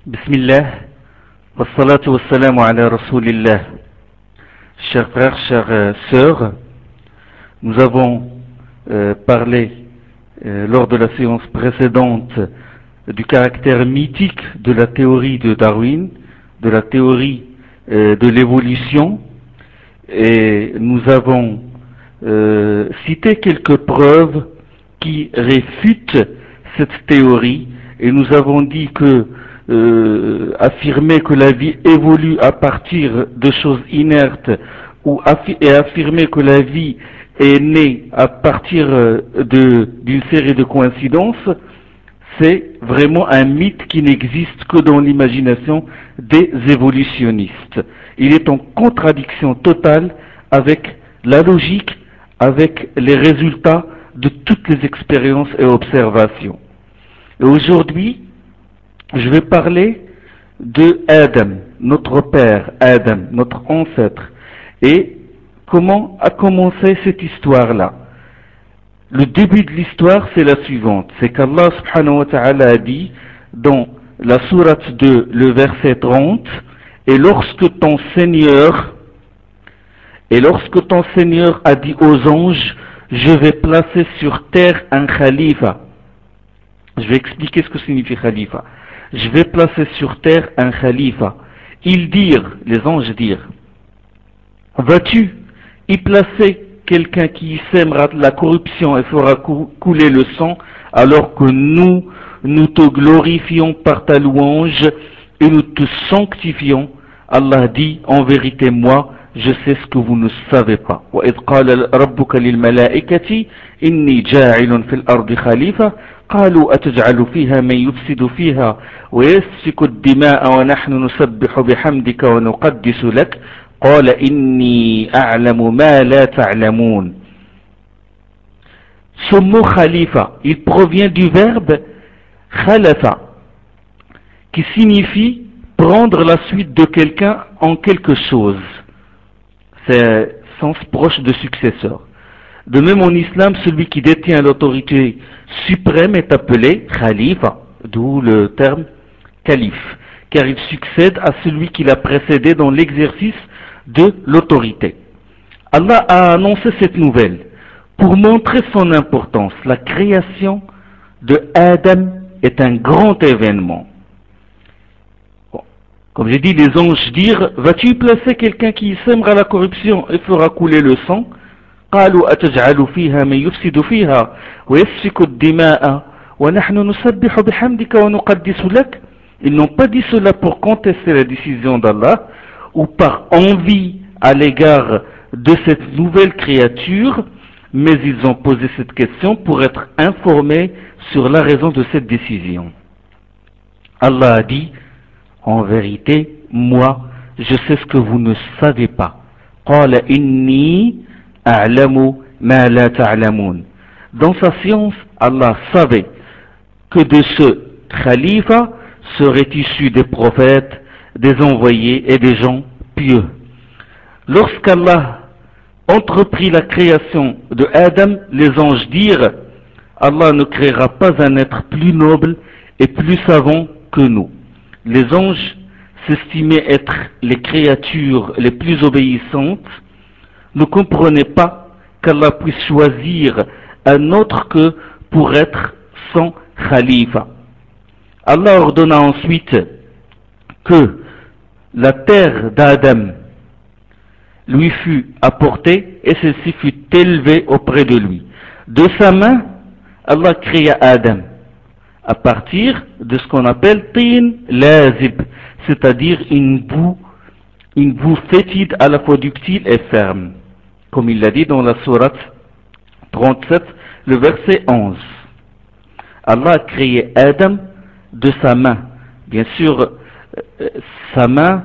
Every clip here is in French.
Bismillah, wassalatu wassalamu ala rasulillah. Chers frères, chères sœurs, nous avons parlé lors de la séance précédente du caractère mythique de la théorie de Darwin, de la théorie de l'évolution, et nous avons cité quelques preuves qui réfutent cette théorie, et nous avons dit que affirmer que la vie évolue à partir de choses inertes et affirmer que la vie est née à partir d'une série de coïncidences, c'est vraiment un mythe qui n'existe que dans l'imagination des évolutionnistes. Il est en contradiction totale avec la logique, avec les résultats de toutes les expériences et observations. Et aujourd'hui, je vais parler de Adam, notre père Adam, notre ancêtre, et comment a commencé cette histoire-là. Le début de l'histoire, c'est la suivante, c'est qu'Allah subhanahu wa ta'ala a dit dans la sourate 2, le verset 30, et lorsque ton Seigneur a dit aux anges, je vais placer sur terre un khalifa. Je vais expliquer ce que signifie khalifa. Je vais placer sur terre un khalifa. Les anges dirent, vas-tu y placer quelqu'un qui sèmera la corruption et fera couler le sang, alors que nous te glorifions par ta louange et nous te sanctifions? Allah dit, en vérité, moi, je sais ce que vous ne savez pas. وَإِذْ قَالَ رَبُّكَ لِلْمَلَائِكَةِ إِنِّي جَاعِلٌ فِي الْأَرْضِ خَلِيفَةً قالوا أتجعل فيها من يفسد فيها ويسفك الدماء ونحن نسبح بحمدك ونقدس لك قال إني أعلم ما لا تعلمون. Ce mot khalifa, il provient du verbe khalafa, qui signifie prendre la suite de quelqu'un en quelque chose. C'est sens proche de successeur. De même en islam, celui qui détient l'autorité suprême est appelé khalifa, d'où le terme calife, car il succède à celui qui l'a précédé dans l'exercice de l'autorité. Allah a annoncé cette nouvelle pour montrer son importance. La création de Adam est un grand événement. Bon. Comme j'ai dit, les anges dirent, vas-tu placer quelqu'un qui sèmera la corruption et fera couler le sang? قالوا أتجعل فيها من يفسد فيها ويسفك الدماء ونحن نسبح بحمدك ونقدس لك. Ils n'ont pas dit cela pour contester la décision d'Allah ou par envie à l'égard de cette nouvelle créature, mais ils ont posé cette question pour être informés sur la raison de cette décision. Allah a dit, en vérité, moi, je sais ce que vous ne savez pas. قال إني أعلم ما لا تعلمون. Dans sa science, Allah savait que de ce khalifa seraient issus des prophètes, des envoyés et des gens pieux. Lorsqu'Allah entreprit la création de Adam, les anges dirent, Allah ne créera pas un être plus noble et plus savant que nous. Les anges s'estimaient être les créatures les plus obéissantes, ne comprenaient pas qu'Allah puisse choisir un autre que pour être son khalifa. Allah ordonna ensuite que la terre d'Adam lui fut apportée et celle-ci fut élevée auprès de lui. De sa main, Allah créa Adam à partir de ce qu'on appelle tin lazib, c'est-à-dire une boue fétide à la fois ductile et ferme, comme il l'a dit dans la sourate 37, le verset 11. Allah a créé Adam de sa main. Bien sûr, sa main,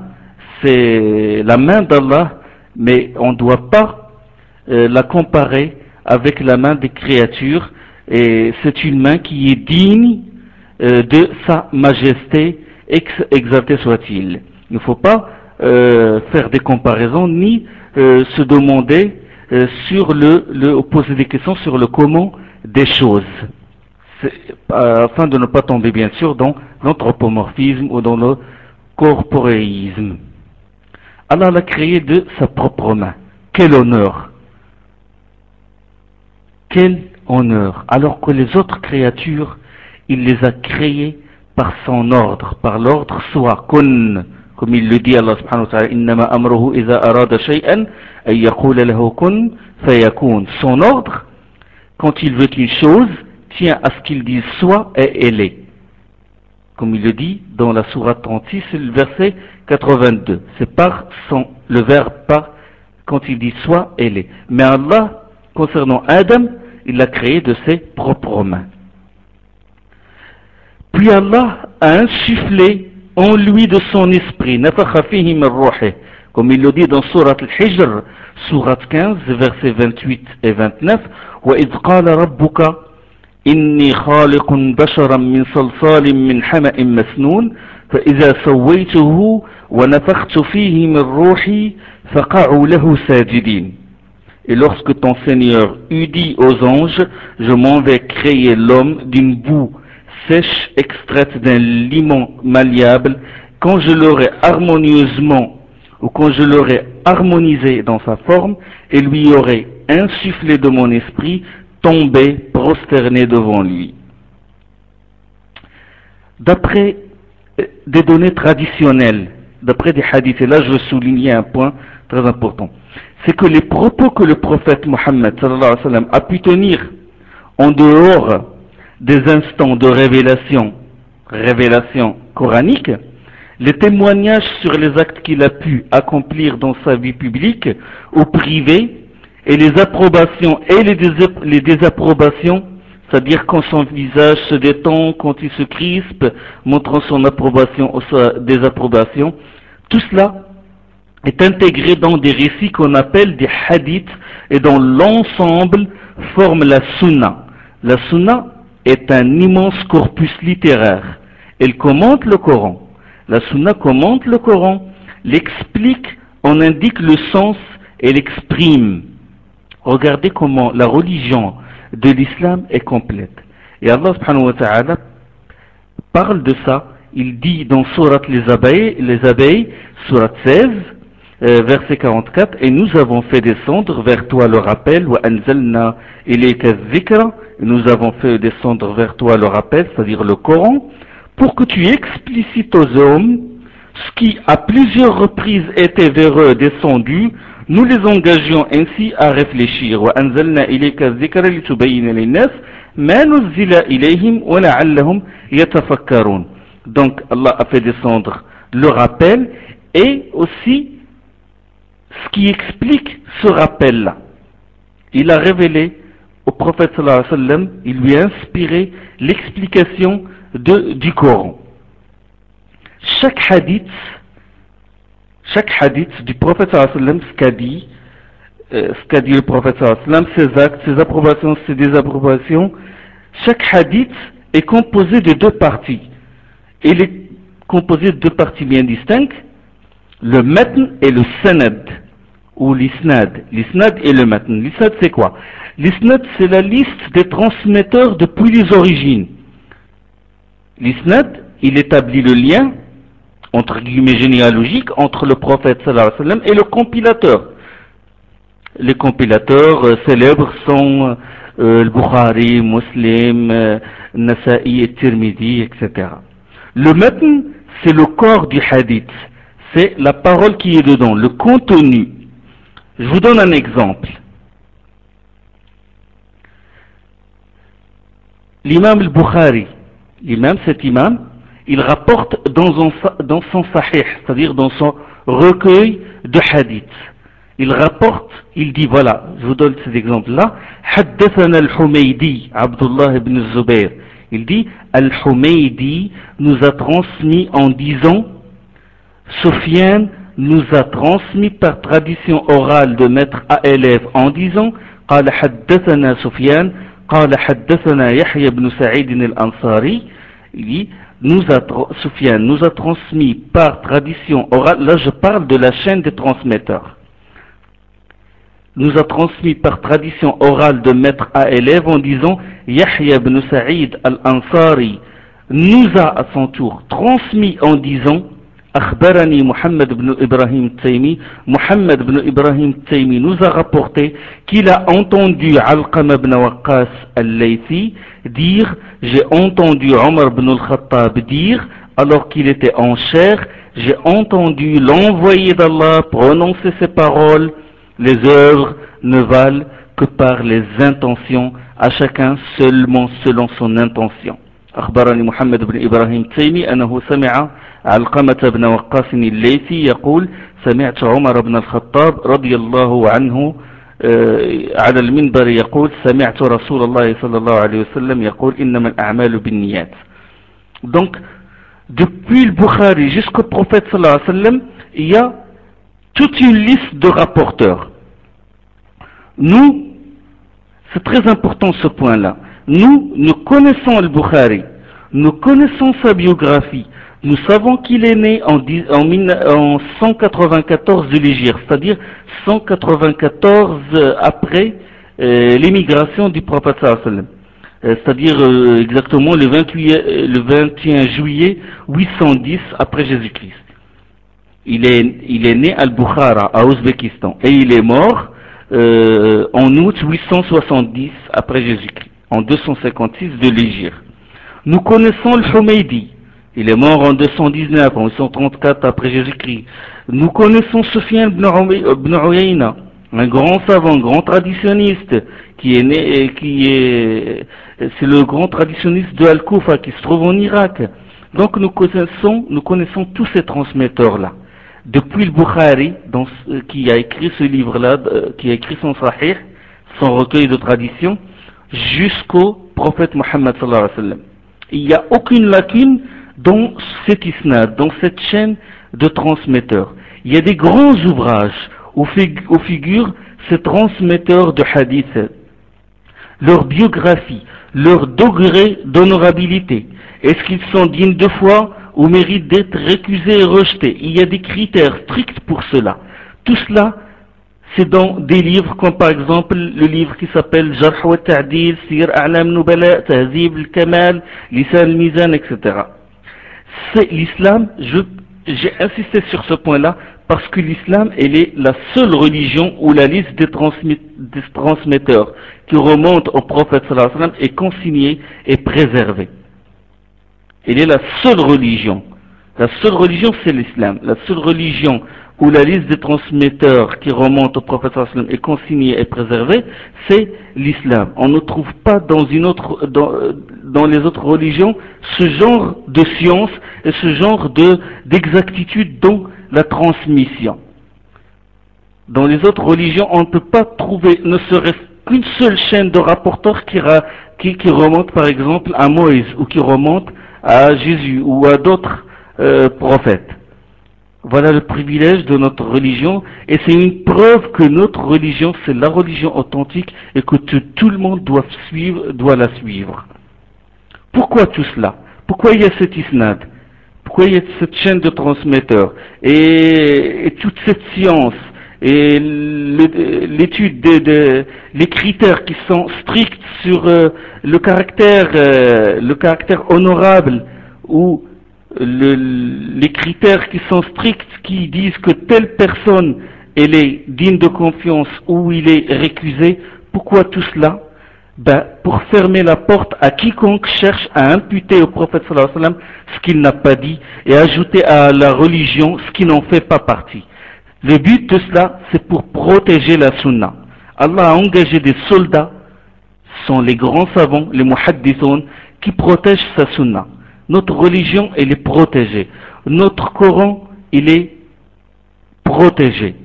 c'est la main d'Allah, mais on ne doit pas la comparer avec la main des créatures, et c'est une main qui est digne de sa majesté, exalté soit-il. Il ne faut pas faire des comparaisons, ni se demander poser des questions sur le comment des choses. afin de ne pas tomber bien sûr dans l'anthropomorphisme ou dans le corporéisme. Allah l'a créé de sa propre main. Quel honneur! Quel honneur! Alors que les autres créatures, il les a créées par son ordre, par l'ordre soi, kun, comme il le dit Allah subhanahu wa ta'ala, innama amruhu iza arada shay'an ay yaqula lahu kun fayakun. Son ordre, quand il veut une chose, tient à ce qu'il dise soit et elle est. Comme il le dit dans la sourate 36, le verset 82. C'est par le verbe par, quand il dit soit, elle est. Mais Allah, concernant Adam, il l'a créé de ses propres mains. Puis Allah a insufflé en lui de son esprit, nafakha fihi min ruhi, comme il le dit dans sourate al-Hijr, sourate 15, versets 28 et 29, wa idh qala rabbuka إني خالق بشرا من صلصال من حمأ مسنون فإذا سويته ونفخت فيه من روحي فقعوا له ساجدين. Et lorsque ton Seigneur eut dit aux anges, je m'en vais créer l'homme d'une boue sèche extraite d'un limon malléable, quand je l'aurai harmonieusement ou quand je l'aurai harmonisé dans sa forme et lui aurai insufflé de mon esprit, tombé, prosterné devant lui. D'après des données traditionnelles, d'après des hadiths, et là je veux souligner un point très important, c'est que les propos que le prophète Mohammed sallallahu alayhi wa sallam a pu tenir en dehors des instants de révélation coranique, les témoignages sur les actes qu'il a pu accomplir dans sa vie publique ou privée, et les approbations et les désapprobations, c'est-à-dire quand son visage se détend, quand il se crispe, montrant son approbation ou sa désapprobation, tout cela est intégré dans des récits qu'on appelle des hadiths et dont l'ensemble forme la sunna. La sunna est un immense corpus littéraire. Elle commente le Coran. La sunna commente le Coran, l'explique, en indique le sens et l'exprime. Regardez comment la religion de l'islam est complète. Et Allah subhanahu wa ta'ala parle de ça. Il dit dans sourate les abeilles, sourate 16, verset 44, et nous avons fait descendre vers toi le rappel, wa anzalna ilayka dhikra, nous avons fait descendre vers toi le rappel, c'est-à-dire le Coran, pour que tu explicites aux hommes ce qui à plusieurs reprises était vers eux descendu. Nous les engageons ainsi à réfléchir. وَأَنزَلْنَا إِلَيْكَ الذِّكْرَ لِتُبَيِّنَ لِلنَّاسِ مَا نُزِّلَ إِلَيْهِمْ وَلَعَلَّهُمْ يَتَفَكَّرُونَ. Donc Allah a fait descendre le rappel et aussi ce qui explique ce rappel-là. Il a révélé au prophète sallallahu alayhi wa sallam, il lui a inspiré l'explication du Coran. Chaque hadith du prophète sallallahu alayhi wa sallam, ce qu'a dit le prophète sallallahu alayhi wa sallam, ses actes, ses approbations, ses désapprobations, chaque hadith est composé de deux parties. Il est composé de deux parties bien distinctes, le matn et le sanad, ou l'isnad. L'isnad et le matn. L'isnad c'est quoi? L'isnad c'est la liste des transmetteurs depuis les origines. L'isnad, il établit le lien entre guillemets généalogique entre le prophète sallallahu alayhi wa sallam et le compilateur. Les compilateurs célèbres sont le Bukhari, Muslim, Nasa'i et Tirmidhi, etc. Le matn, c'est le corps du hadith, c'est la parole qui est dedans, le contenu. Je vous donne un exemple. L'imam al-Bukhari, cet imam, il rapporte dans son sahih, c'est-à-dire dans son recueil de hadith. Il rapporte, il dit, voilà, je vous donne cet exemple-là, Haddathana al-Humaydi, Abdullah ibn Zubayr. Il dit, Al-Humaydi nous a transmis en disant, Sufyan nous a transmis par tradition orale de maître à élève en disant, قال حدثنا سفيان قال حدثنا يحيى بن سعيد الأنصاري. Il dit, Sufyan nous a transmis par tradition orale, là je parle de la chaîne des transmetteurs, nous a transmis par tradition orale de maître à élève en disant Yahya ibn Sa'id al-Ansari nous a à son tour transmis en disant Akhbarani Muhammad ibn Ibrahim Taymi, Muhammad ibn Ibrahim Taymi nous a rapporté qu'il a entendu Alqama ibn Waqqas al-Laythi dire j'ai entendu Omar ibn al-Khattab dire alors qu'il était en chair, j'ai entendu l'envoyé d'Allah prononcer ces paroles, les œuvres ne valent que par les intentions, à chacun seulement selon son intention. أخبرني محمد بن إبراهيم التيمي أنه سمع علقمة بن وقاص الليثي يقول سمعت عمر بن الخطاب رضي الله عنه على المنبر يقول سمعت رسول الله صلى الله عليه وسلم يقول إنما الأعمال بالنيات. Donc depuis le Bukhari jusqu'au prophète sallallahu alayhi wa sallam, il y a toute une liste de rapporteurs. Nous, c'est très important ce point-là. Nous connaissons le Bukhari, nous connaissons sa biographie, nous savons qu'il est né en 194 de l'Hégire, c'est-à-dire 194 après l'émigration du prophète sallallahu alayhi wa sallam. C'est-à-dire exactement le 21 juillet 810 après Jésus-Christ. Il est né à Bukhara, à Ouzbékistan, et il est mort en août 870 après Jésus-Christ, en 256 de l'Hégire. Nous connaissons le Humaydi, il est mort en 219, en 134 après Jésus-Christ. Nous connaissons Sufyan ibn Uyayna, un grand savant, grand traditionniste, c'est le grand traditionniste de Al-Koufa qui se trouve en Irak. Donc nous connaissons tous ces transmetteurs-là. Depuis le Bukhari, qui a écrit ce livre-là, qui a écrit son Sahih, son recueil de tradition, jusqu'au prophète Mohammed sallallahu alayhi wa sallam. Il n'y a aucune lacune dans cet isnad, dans cette chaîne de transmetteurs. Il y a des grands ouvrages où figurent ces transmetteurs de hadith, leur biographie, leur degré d'honorabilité. Est-ce qu'ils sont dignes de foi ou méritent d'être récusés et rejetés? Il y a des critères stricts pour cela. Tout cela, c'est dans des livres comme par exemple le livre qui s'appelle Jarh wa Ta'dil, Sir A'lam Nubala, Tahzib al-Kamal, Lisan al-Mizan, etc. C'est l'islam, j'ai insisté sur ce point-là, parce que l'islam, elle est la seule religion où la liste des transmetteurs qui remonte au prophète sallallahu alayhi wa sallam est consignée et préservée. Elle est la seule religion. La seule religion, c'est l'islam. La seule religion où la liste des transmetteurs qui remonte au prophète sallallahu alayhi wa sallam est consignée et préservée, c'est l'islam. On ne trouve pas dans les autres religions ce genre de science et ce genre d'exactitude dans la transmission. Dans les autres religions, on ne peut pas trouver, ne serait-ce qu'une seule chaîne de rapporteurs qui remonte par exemple à Moïse ou qui remonte à Jésus ou à d'autres prophètes. Voilà le privilège de notre religion et c'est une preuve que notre religion c'est la religion authentique et que tout le monde doit la suivre. Pourquoi tout cela? Pourquoi il y a cet isnad? Pourquoi il y a cette chaîne de transmetteurs et toute cette science et l'étude les critères qui sont stricts sur le caractère honorable ou les critères qui sont stricts qui disent que telle personne elle est digne de confiance ou il est récusé? Pourquoi tout cela? Pour fermer la porte à quiconque cherche à imputer au prophète sallallahu alayhi wa sallam ce qu'il n'a pas dit et ajouter à la religion ce qui n'en fait pas partie. Le but de cela, c'est pour protéger la sunna. Allah a engagé des soldats, ce sont les grands savants, les muhaddithun, qui protègent sa sunna. Notre religion, elle est protégée. Notre Coran, il est protégé.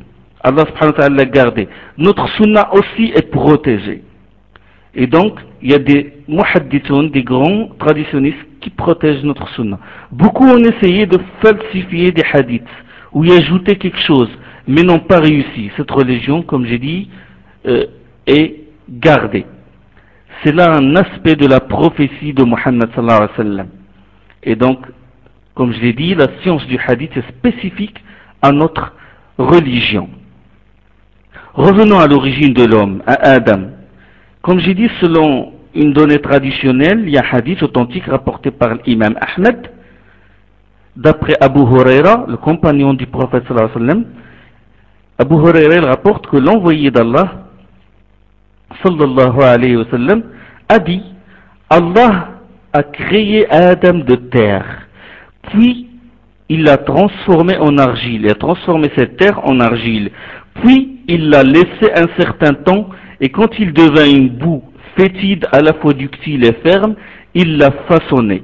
Allah subhanahu wa ta'ala l'a gardé. Notre sunna aussi est protégée. Et donc, il y a des muhaddithun, des grands traditionnistes qui protègent notre sunna. Beaucoup ont essayé de falsifier des hadiths ou y ajouter quelque chose, mais n'ont pas réussi. Cette religion, comme j'ai dit, est gardée. C'est là un aspect de la prophétie de Muhammad sallallahu alayhi wa sallam. Et donc, comme je l'ai dit, la science du hadith est spécifique à notre religion. Revenons à l'origine de l'homme, à Adam. Comme j'ai dit, selon une donnée traditionnelle, il y a un hadith authentique rapporté par l'imam Ahmed, d'après Abu Huraira, le compagnon du prophète sallallahu alayhi wa sallam. Abu Huraira rapporte que l'envoyé d'Allah, sallallahu alayhi wa sallam, a dit: Allah a créé Adam de terre, puis il l'a transformé en argile, il a transformé cette terre en argile, puis il l'a laissé un certain temps, et quand il devint une boue fétide, à la fois ductile et ferme, il l'a façonné.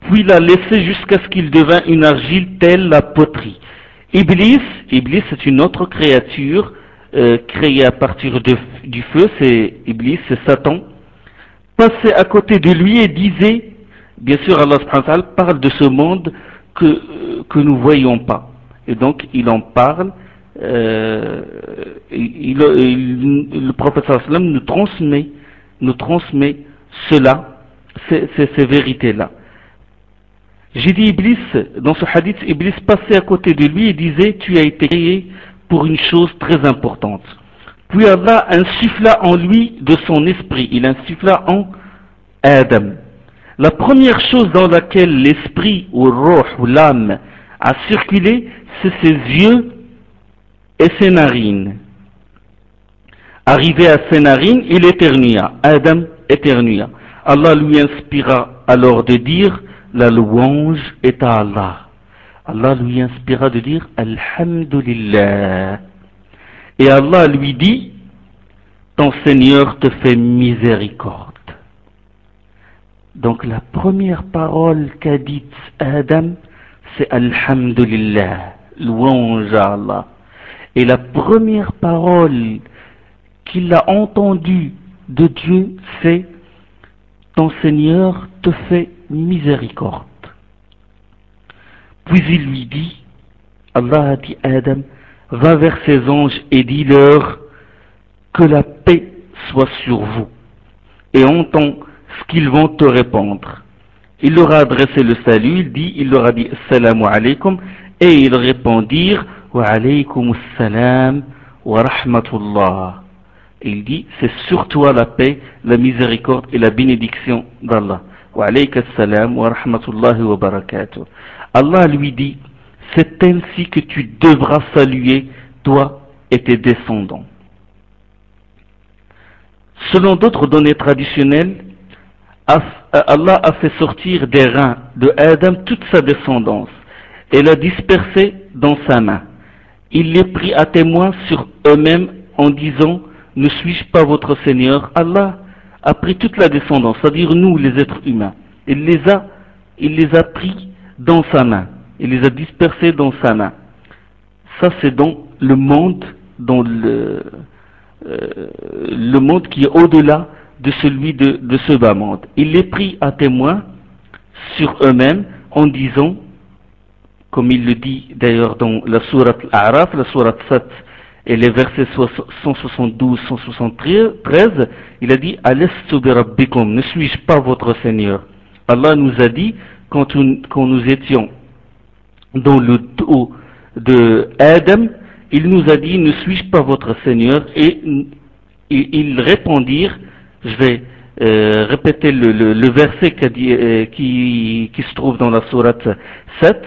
Puis il l'a laissé jusqu'à ce qu'il devint une argile telle la poterie. Iblis c'est une autre créature créée à partir du feu, c'est Iblis, c'est Satan, passait à côté de lui et disait, bien sûr Allah subhanahu wa ta'ala parle de ce monde que nous voyons pas, et donc il en parle, le prophète sallallahu alayhi wa sallam nous transmet cela, ces vérités-là. J'ai dit Iblis, dans ce hadith, Iblis passait à côté de lui et disait: tu as été créé pour une chose très importante. Puis Allah insuffla en lui de son esprit, il insuffla en Adam. La première chose dans laquelle l'esprit ou ruh ou l'âme a circulé, c'est ses yeux et ses narines. Arrivé à ses narines, il éternua. Adam éternua. Allah lui inspira alors de dire: la louange est à Allah. Allah lui inspira de dire: Alhamdulillah. Et Allah lui dit: ton Seigneur te fait miséricorde. Donc la première parole qu'a dite Adam, c'est Alhamdulillah, louange à Allah. Et la première parole qu'il a entendue de Dieu, c'est: ton Seigneur te fait miséricorde. Puis il lui dit, Allah a dit à Adam: va vers ses anges et dis-leur que la paix soit sur vous, et entends ce qu'ils vont te répondre. Il leur a adressé le salut, il leur a dit Assalamu alaykum, et ils répondirent Wa alaykum assalam wa rahmatullah. Et il dit: c'est sur toi la paix, la miséricorde et la bénédiction d'Allah. Wa alayka assalam wa rahmatullahi wa barakatuh. Allah lui dit: c'est ainsi que tu devras saluer, toi et tes descendants. Selon d'autres données traditionnelles, Allah a fait sortir des reins de Adam toute sa descendance et l'a dispersée dans sa main. Il les prit à témoin sur eux-mêmes en disant: ne suis-je pas votre Seigneur? Allah a pris toute la descendance, c'est-à-dire nous les êtres humains. Il les a pris dans sa main, il les a dispersés dans sa main. Ça, c'est dans le monde, dans le monde qui est au-delà de celui de ce bas monde. Il les prit à témoin sur eux-mêmes en disant, comme il le dit d'ailleurs dans la sourate Al-A'raf, la sourate 7 et les versets 172-173, il a dit: Alastu bi rabbikum, ne suis-je pas votre Seigneur? Allah nous a dit, quand nous étions dans le dos de Adam, il nous a dit: ne suis-je pas votre Seigneur? Et ils répondirent, je vais répéter le verset qui se trouve dans la sourate 7,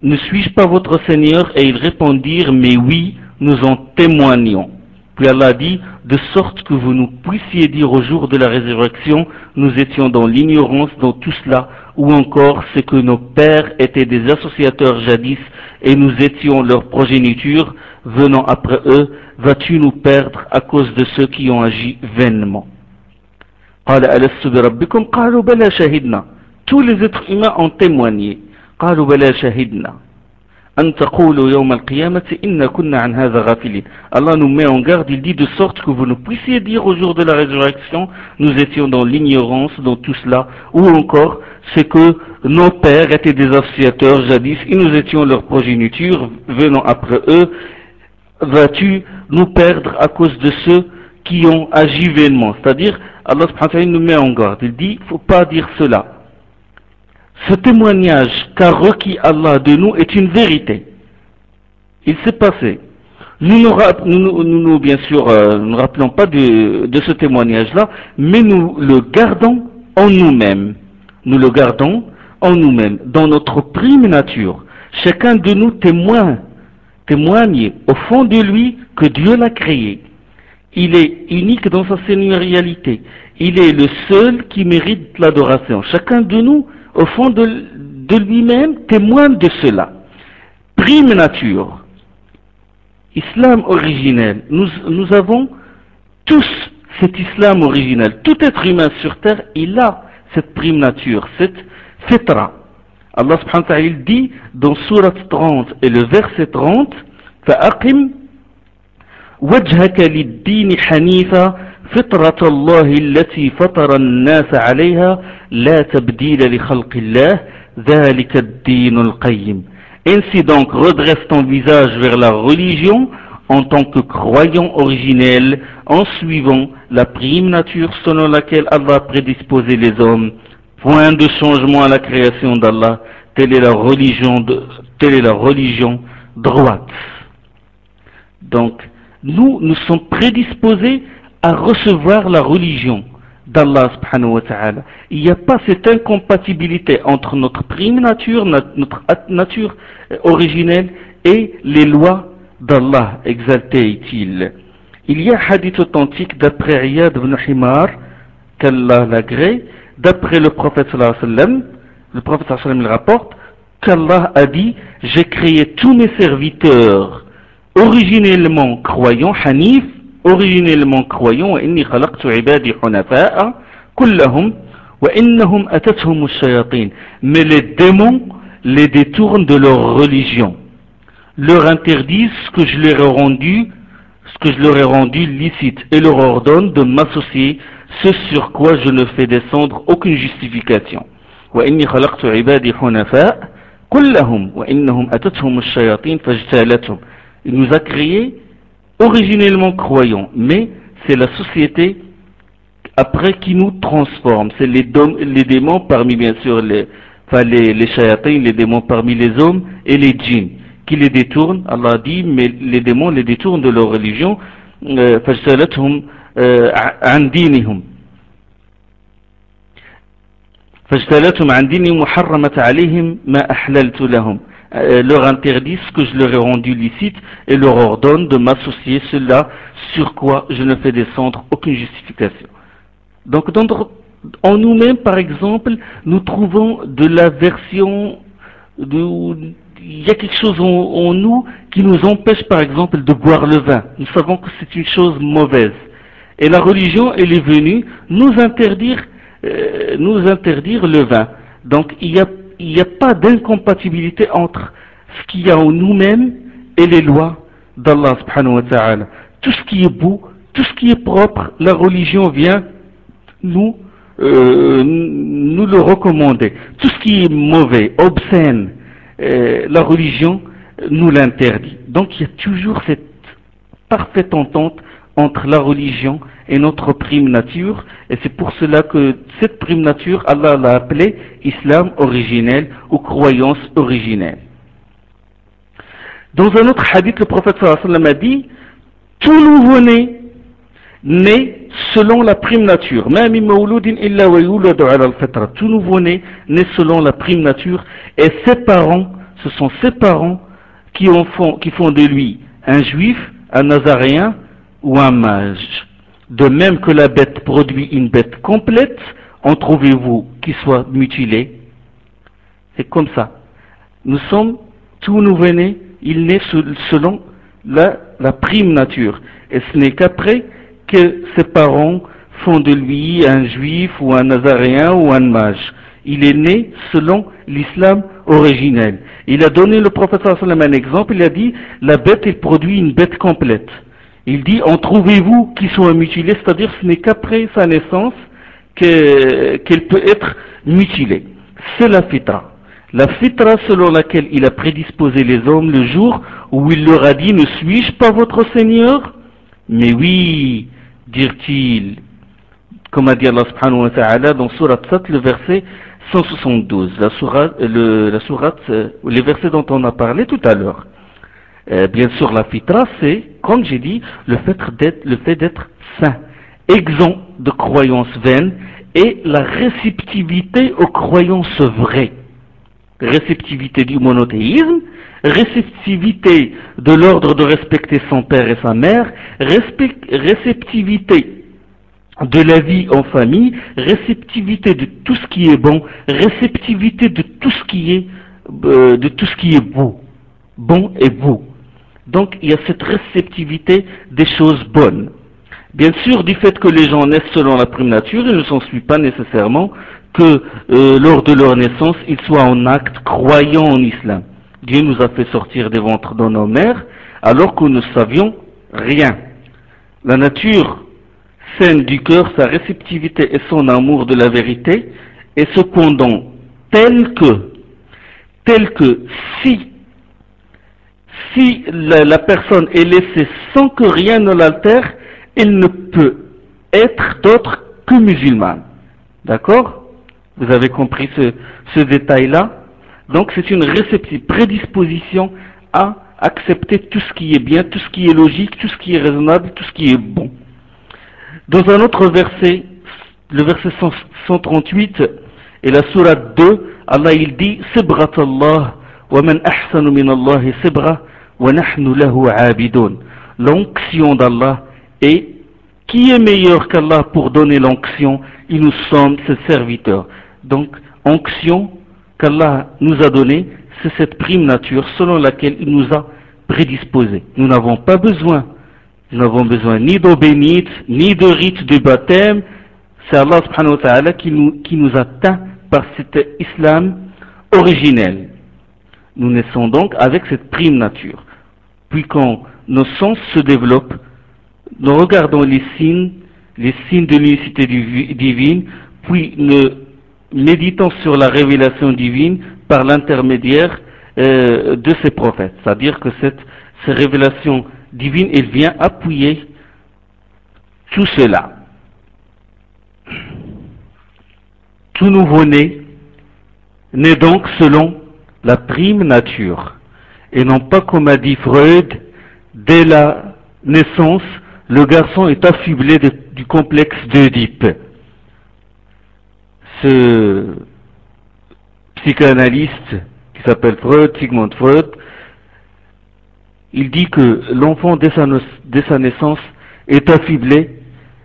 ne suis-je pas votre Seigneur? Et ils répondirent: mais oui, nous en témoignons. Puis Allah dit: de sorte que vous nous puissiez dire au jour de la résurrection, nous étions dans l'ignorance dans tout cela, ou encore c'est que nos pères étaient des associateurs jadis et nous étions leur progéniture, venant après eux, vas-tu nous perdre à cause de ceux qui ont agi vainement? Tous les êtres humains ont témoigné. Allah nous met en garde, il dit: de sorte que vous ne puissiez dire au jour de la résurrection, nous étions dans l'ignorance dans tout cela, ou encore c'est que nos pères étaient des associateurs jadis et nous étions leur progéniture, venant après eux, vas-tu nous perdre à cause de ceux qui ont agi vainement? C'est-à-dire, Allah subhanahu wa ta'ala nous met en garde, il dit: il ne faut pas dire cela. Ce témoignage qu'a requis Allah de nous est une vérité. Il s'est passé Bien sûr, nous ne rappelons pas de ce témoignage-là, mais nous le gardons en nous-mêmes. Nous le gardons en nous-mêmes, dans notre prime nature. Chacun de nous témoigne au fond de lui que Dieu l'a créé. Il est unique dans sa seigneurialité. Il est le seul qui mérite l'adoration. Chacun de nous, au fond de lui-même, témoigne de cela. Prime nature. Islam originel. Nous avons tous cet islam originel. Tout être humain sur terre, il a cette prime nature, cette fitra. Allah subhanahu wa ta'ala il dit dans Sourate 30 et le verset 30, فَأَقِمْ وَجْهَكَ لِلدِّينِ حَنِيفًا فِطْرَةَ اللَّهِ الَّتِي فَطَرَ النَّاسَ عَلَيْهَا لَا تَبْدِيلَ لِخَلْقِ اللَّهِ ذَلِكَ الدِّينُ الْقَيِّمُ. Ainsi donc redresse ton visage vers la religion en tant que croyant originel en suivant la prime nature selon laquelle Allah a prédisposé les hommes. Point de changement à la création d'Allah, telle est la religion droite. Donc, nous sommes prédisposés à recevoir la religion d'Allah subhanahu wa ta'ala. Il n'y a pas cette incompatibilité entre notre prime nature, notre nature originelle et les lois d'Allah, exalté est-il. Il y a un hadith authentique d'après Iyad ibn Himar, qu'Allah l'agrée, d'après le prophète sallallahu alayhi wa sallam, le prophète sallallahu alayhi wa sallam il rapporte qu'Allah a dit « J'ai créé tous mes serviteurs originellement croyants, hanif, originellement croyants, wa inni khalaqtu ibadi hunafa'a kullahum wa innahum atathum ash-shayatin » mais les démons les détournent de leur religion, leur interdisent ce que je leur ai rendu licite et leur ordonnent de m'associer, ce sur quoi je ne fais descendre aucune justification. وإني خلقت عبادي حنفاء كلهم وإنهم أتتهم الشياطين فاجتالتهم. Il nous a créés originellement croyants, mais c'est la société après qui nous transforme. C'est les démons parmi bien sûr les shayatins, les démons parmi les hommes et les djinns qui les détournent. Allah dit mais les démons les détournent de leur religion. فاجتالتهم عن دينهم فاجتالتهم عن دينهم وحرمت عليهم ما أحللت لهم. Leur interdit ce que je leur ai rendu licite et leur ordonne de m'associer cela sur quoi je ne fais descendre aucune justification. Donc en nous-mêmes par exemple nous trouvons de l'aversion, il y a quelque chose en nous qui nous empêche par exemple de boire le vin. Nous savons que c'est une chose mauvaise. Et la religion, elle est venue nous interdire le vin. Donc il n'y a pas d'incompatibilité entre ce qu'il y a en nous-mêmes et les lois d'Allah subhanahu wa ta'ala. Tout ce qui est beau, tout ce qui est propre, la religion vient nous le recommander. Tout ce qui est mauvais, obscène, la religion nous l'interdit. Donc il y a toujours cette parfaite entente entre la religion et notre prime nature, et c'est pour cela que cette prime nature, Allah l'a appelée islam originel ou croyance originelle. Dans un autre hadith, le prophète sallallahu alayhi wa sallam a dit tout nouveau-né né selon la prime nature, tout nouveau-né né selon la prime nature, et ses parents, ce sont ses parents qui font de lui un juif, un nazaréen ou un mage. De même que la bête produit une bête complète, en trouvez-vous qui soit mutilé? C'est comme ça. Nous sommes tout nouveau-nés, il naît selon la prime nature. Et ce n'est qu'après que ses parents font de lui un juif ou un nazaréen ou un mage. Il est né selon l'islam originel. Il a donné le prophète sallallahu alayhi wa sallam un exemple, il a dit la bête elle produit une bête complète. Il dit en trouvez-vous qui sont mutilés, c'est-à-dire ce n'est qu'après sa naissance qu'elle peut être mutilée. C'est la fitra. La fitra selon laquelle il a prédisposé les hommes le jour où il leur a dit ne suis-je pas votre Seigneur? Mais oui, dirent-ils, comme a dit Allah subhanahu wa ta'ala dans sourate 7, le verset 172, les versets dont on a parlé tout à l'heure. Bien sûr, la fitra, c'est, comme j'ai dit, le fait d'être saint, exempt de croyances vaines et la réceptivité aux croyances vraies. Réceptivité du monothéisme, réceptivité de l'ordre de respecter son père et sa mère, réceptivité de la vie en famille, réceptivité de tout ce qui est bon, réceptivité de tout ce qui est beau, bon et beau. Donc il y a cette réceptivité des choses bonnes. Bien sûr, du fait que les gens naissent selon la prime nature, il ne s'ensuit pas nécessairement que lors de leur naissance, ils soient en acte croyants en islam. Dieu nous a fait sortir des ventres de nos mères alors que nous ne savions rien. La nature saine du cœur, sa réceptivité et son amour de la vérité est cependant tel que si la personne est laissée sans que rien ne l'altère, elle ne peut être d'autre que musulmane. D'accord? Vous avez compris ce détail-là? Donc c'est une prédisposition à accepter tout ce qui est bien, tout ce qui est logique, tout ce qui est raisonnable, tout ce qui est bon. Dans un autre verset, le verset 138 et la sourate 2, Allah il dit Sibrat Allah wa man ahsanu min Allah sibra wa nahnu lahu abidun. L'onction d'Allah, et qui est meilleur qu'Allah pour donner l'onction? Et nous sommes ses serviteurs. Donc, onction qu'Allah nous a donnée, c'est cette prime nature selon laquelle il nous a prédisposés. Nous n'avons besoin ni d'eau bénite, ni de rite de baptême. C'est Allah subhanahu wa ta'ala qui nous atteint par cet islam originel. Nous naissons donc avec cette prime nature. Puis quand nos sens se développent, nous regardons les signes de l'unicité divine, puis nous méditons sur la révélation divine par l'intermédiaire de ces prophètes. C'est-à-dire que cette révélation divine, elle vient appuyer tout cela. Tout nouveau-né naît donc selon la prime nature, et non pas comme a dit Freud, dès la naissance, le garçon est affublé du complexe d'Œdipe. Ce psychanalyste qui s'appelle Freud, Sigmund Freud, il dit que l'enfant dès sa naissance est affublé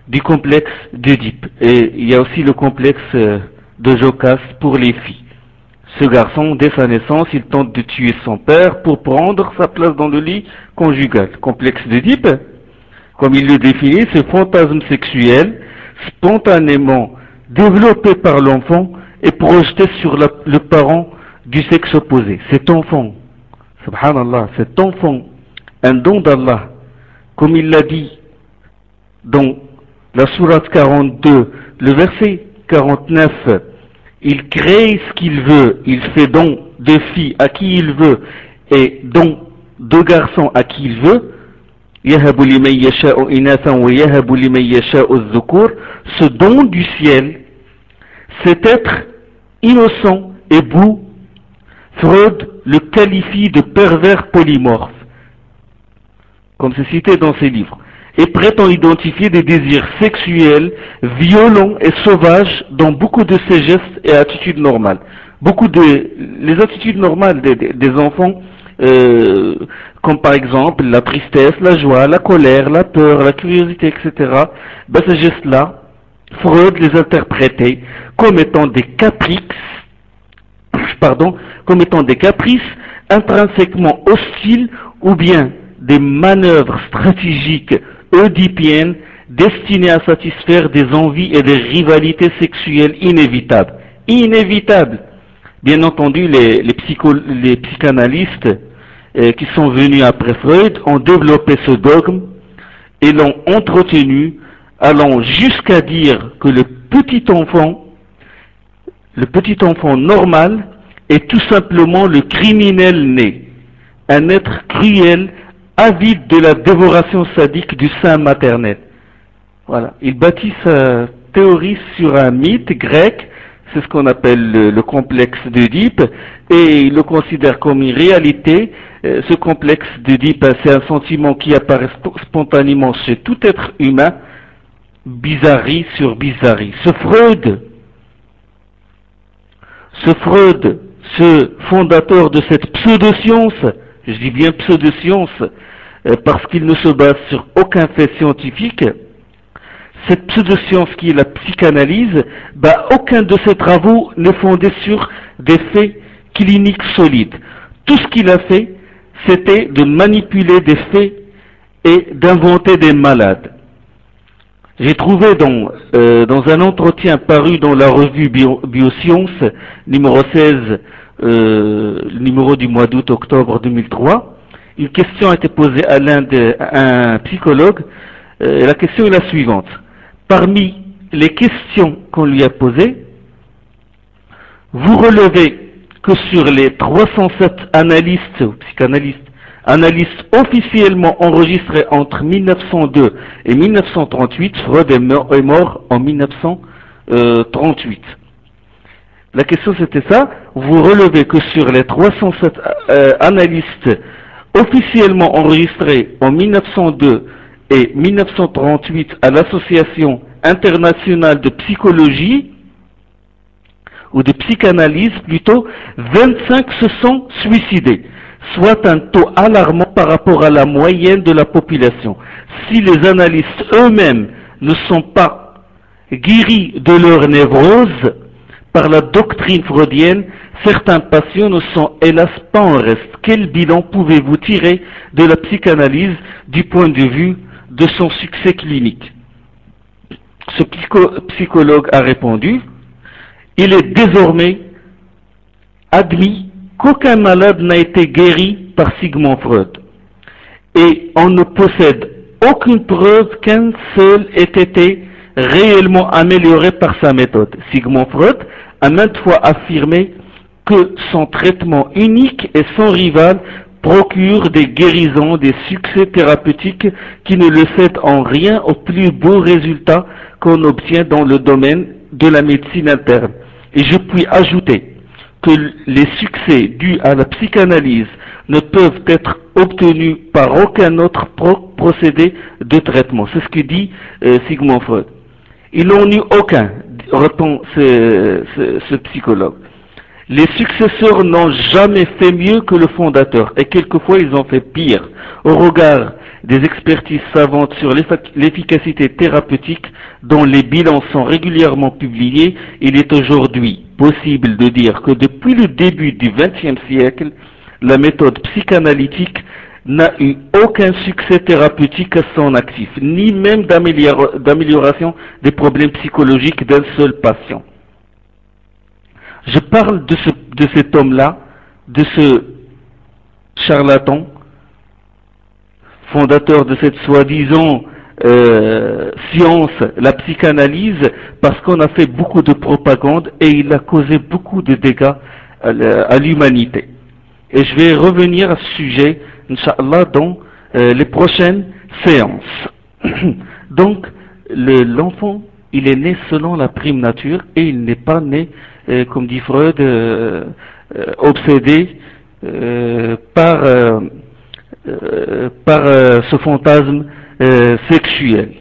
du complexe d'Œdipe. Et il y a aussi le complexe de Jocaste pour les filles. Ce garçon, dès sa naissance, il tente de tuer son père pour prendre sa place dans le lit conjugal. Complexe d'Œdipe, comme il le définit, ce fantasme sexuel spontanément développé par l'enfant et projeté sur le parent du sexe opposé. Cet enfant, subhanallah, cet enfant, un don d'Allah, comme il l'a dit dans la sourate 42, le verset 49, il crée ce qu'il veut, il fait don de filles à qui il veut et don de garçons à qui il veut. Ce don du ciel, cet être innocent et beau, Freud le qualifie de pervers polymorphe, comme c'est cité dans ses livres, et prétend identifier des désirs sexuels violents et sauvages dans beaucoup de ses gestes et attitudes normales. Les attitudes normales des enfants, comme par exemple la tristesse, la joie, la colère, la peur, la curiosité, etc. Ces gestes-là, Freud les interprétait comme étant des caprices, intrinsèquement hostiles ou bien des manœuvres stratégiques oedipiennes destinées à satisfaire des envies et des rivalités sexuelles inévitables. Inévitables. Bien entendu, les psychanalystes qui sont venus après Freud ont développé ce dogme et l'ont entretenu, allant jusqu'à dire que le petit enfant normal est tout simplement le criminel né, un être cruel, avide de la dévoration sadique du sein maternel. Voilà. Il bâtit sa théorie sur un mythe grec, c'est ce qu'on appelle le complexe d'Oedipe, et il le considère comme une réalité. Ce complexe d'Oedipe, c'est un sentiment qui apparaît spontanément chez tout être humain, bizarrerie sur bizarrerie. Ce Freud, ce fondateur de cette pseudo-science, je dis bien pseudo-science, parce qu'il ne se base sur aucun fait scientifique, cette pseudo-science qui est la psychanalyse, aucun de ses travaux n'est fondé sur des faits cliniques solides. Tout ce qu'il a fait, c'était de manipuler des faits et d'inventer des malades. J'ai trouvé dans un entretien paru dans la revue Biosciences, numéro 16, le numéro du mois d'août-octobre 2003, une question a été posée à un psychologue. La question est la suivante. Parmi les questions qu'on lui a posées, vous relevez que sur les 307 analystes ou psychanalystes, analystes officiellement enregistrés entre 1902 et 1938, Freud est mort en 1938. La question c'était ça, vous relevez que sur les 307 analystes officiellement enregistrés en 1902 et 1938 à l'Association internationale de psychologie, ou de psychanalyse plutôt, 25 se sont suicidés, soit un taux alarmant par rapport à la moyenne de la population. Si les analystes eux-mêmes ne sont pas guéris de leur névrose par la doctrine freudienne, certains patients ne sont hélas pas en reste. Quel bilan pouvez-vous tirer de la psychanalyse du point de vue de son succès clinique? Ce psychologue a répondu: il est désormais admis qu'aucun malade n'a été guéri par Sigmund Freud. Et on ne possède aucune preuve qu'un seul ait été réellement amélioré par sa méthode. Sigmund Freud a maintes fois affirmé que son traitement unique et sans rival procure des guérisons, des succès thérapeutiques qui ne le cèdent en rien aux plus beaux résultats qu'on obtient dans le domaine de la médecine interne. Et je puis ajouter que les succès dus à la psychanalyse ne peuvent être obtenus par aucun autre procédé de traitement. C'est ce que dit Sigmund Freud. Il n'en eut aucun, répond ce psychologue. Les successeurs n'ont jamais fait mieux que le fondateur, et quelquefois ils ont fait pire. Au regard des expertises savantes sur l'efficacité thérapeutique dont les bilans sont régulièrement publiés, il est aujourd'hui possible de dire que depuis le début du XXe siècle, la méthode psychanalytique n'a eu aucun succès thérapeutique à son actif, ni même d'amélioration des problèmes psychologiques d'un seul patient. Je parle de cet homme-là, de ce charlatan, fondateur de cette soi-disant science, la psychanalyse, parce qu'on a fait beaucoup de propagande et il a causé beaucoup de dégâts à l'humanité. Et je vais revenir à ce sujet, Inch'Allah, dans les prochaines séances. Donc, l'enfant, il est né selon la prime nature et il n'est pas né, comme dit Freud, obsédé par ce fantasme sexuel.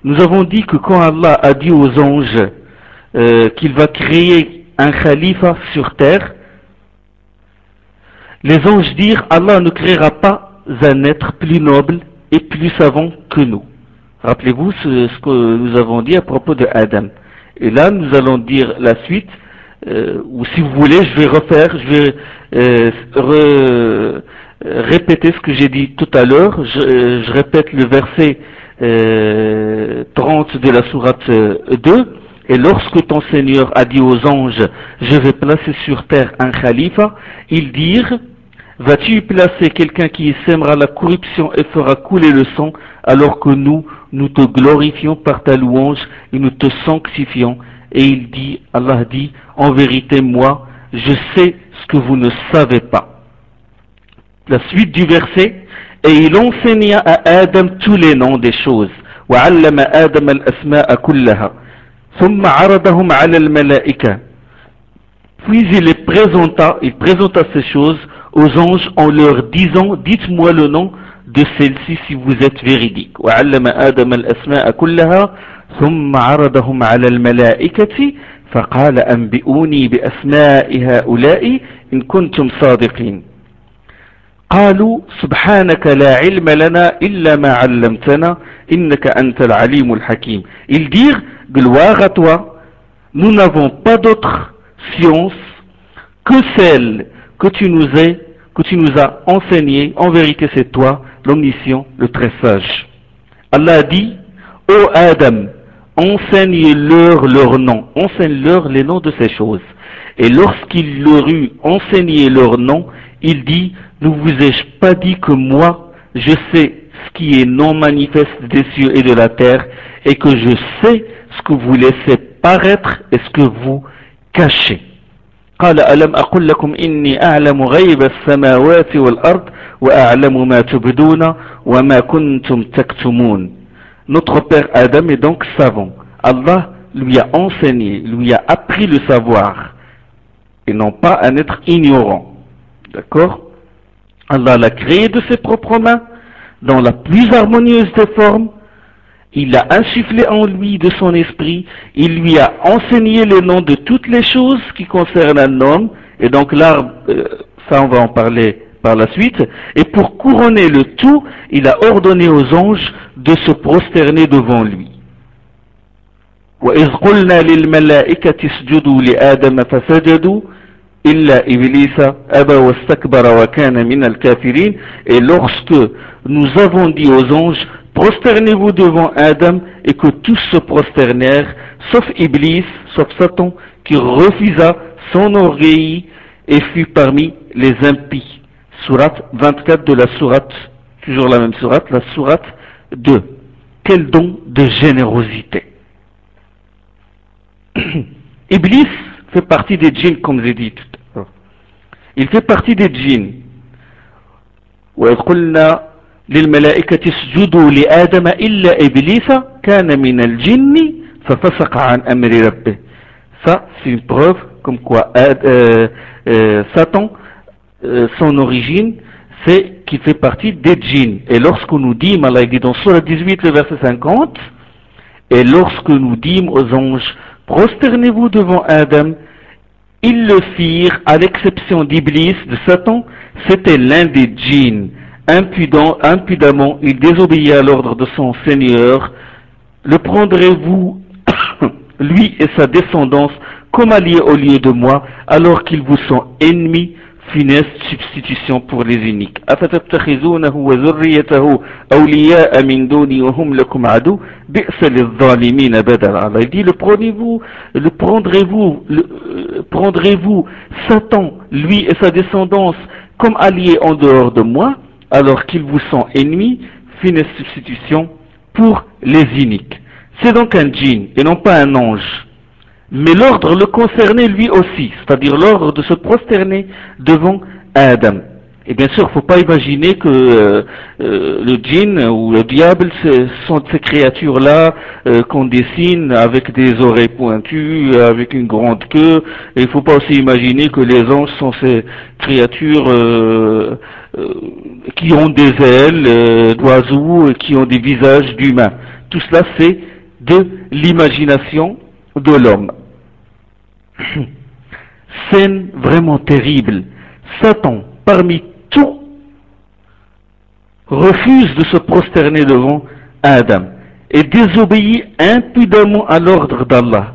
Nous avons dit que quand Allah a dit aux anges qu'il va créer un khalifa sur terre, les anges dirent: Allah ne créera pas un être plus noble et plus savant que nous. Rappelez-vous ce que nous avons dit à propos de Adam. Et là, nous allons dire la suite, ou si vous voulez, je vais répéter ce que j'ai dit tout à l'heure. Je répète le verset 30 de la sourate 2. Et lorsque ton Seigneur a dit aux anges: je vais placer sur terre un khalifa, ils dirent: vas-tu y placer quelqu'un qui sèmera la corruption et fera couler le sang, alors que nous te glorifions par ta louange et nous te sanctifions? Et Allah dit: en vérité, moi, je sais ce que vous ne savez pas. La suite du verset: et il enseigna à Adam tous les noms des choses. وَعَلَّمَ آدَمَ الْأَسْمَاءَ كُلَّهَا ثم عرضهم على الملائكة. Puis il présenta ces choses aux anges en leur disant, dites-moi le nom de celle-ci si vous êtes véridique. وعلم آدم الأسماء كلها ثم عرضهم على الملائكة فقال أنبئوني بأسماء هؤلاء إن كنتم صادقين. قالوا سبحانك لا علم لنا إلا ما علمتنا إنك أنت العليم الحكيم. Ils dirent, gloire à toi, nous n'avons pas d'autre science que celle que tu nous as enseignée. En vérité c'est toi l'omniscient, le très sage. Allah a dit, ô Adam, enseigne-leur leurs noms, enseigne-leur les noms de ces choses. Et lorsqu'il leur eut enseigné leurs noms, il dit, ne vous ai-je pas dit que moi, je sais ce qui est non manifeste des cieux et de la terre, et que je sais ce que vous laissez paraître et ce que vous cachez. قال ألم أقل لكم إني أعلم غيب السماوات والأرض وأعلم ما تبدون وما كنتم تكتمون. Notre père Adam est donc savant. Allah lui a enseigné, lui a appris le savoir, et non pas un être ignorant. D'accord? Allah l'a créé de ses propres mains, dans la plus harmonieuse des formes. Il a insufflé en lui de son esprit, il lui a enseigné les noms de toutes les choses qui concernent un homme, et donc l'arbre, ça on va en parler par la suite, et pour couronner le tout, il a ordonné aux anges de se prosterner devant lui. وَإِذْ قُلْنَا لِلْمَلَائِكَةِ اسْجُدُوا لِآدَمَ فَسَجَدُوا إِلَّا إِبْلِيسَ أَبَى وَاسْتَكْبَرَ وَكَانَ مِنَ الْكَافِرِينَ. Et lorsque nous avons dit aux anges, prosternez-vous devant Adam, et que tous se prosternèrent, sauf Iblis, sauf Satan, qui refusa, s'enorgueillit et fut parmi les impies. Sourate 24 de la sourate, toujours la même sourate, la sourate 2. Quel don de générosité. Iblis fait partie des djinns, comme j'ai dit tout à l'heure. Il fait partie des djinns. وَإِذْ قُلْنَا لِلْمَلَائِكَةِ اسْجُدُوا لِآدَمَ إِلَّا إِبْلِيسَ كَانَ مِنَ الْجِنِّ فَفَسَقَ عَنْ أَمْرِ رَبِّهِ. Ça, c'est une preuve comme quoi Satan, son origine, c'est qu'il fait partie des djinns. Et lorsque nous dîmes, Allah dit dans Surah 18, le verset 50, et lorsque nous dîmes aux anges, prosternez-vous devant Adam, ils le firent, à l'exception d'Iblis, de Satan, c'était l'un des djinns. Impudemment, il désobéit à l'ordre de son Seigneur. Le prendrez-vous, lui et sa descendance, comme alliés au lieu de moi, alors qu'ils vous sont ennemis? Funeste substitution pour les uniques. أفتتخذونه وذريته أولياء من دوني وهم لكم عدو بئس للظالمين بدلا. Allah dit, prendrez-vous Satan, lui et sa descendance, comme alliés en dehors de moi, alors qu'ils vous sont ennemis? Funeste substitution pour les uniques. C'est donc un djinn et non pas un ange. Mais l'ordre le concernait lui aussi, c'est-à-dire l'ordre de se prosterner devant Adam. Et bien sûr, il ne faut pas imaginer que le djinn ou le diable, ce sont ces créatures-là qu'on dessine avec des oreilles pointues, avec une grande queue. Et il ne faut pas aussi imaginer que les anges sont ces créatures qui ont des ailes d'oiseaux et qui ont des visages d'humains. Tout cela, c'est de l'imagination de l'homme. Scène vraiment terrible. Satan, parmi tout, refuse de se prosterner devant Adam et désobéit impudemment à l'ordre d'Allah.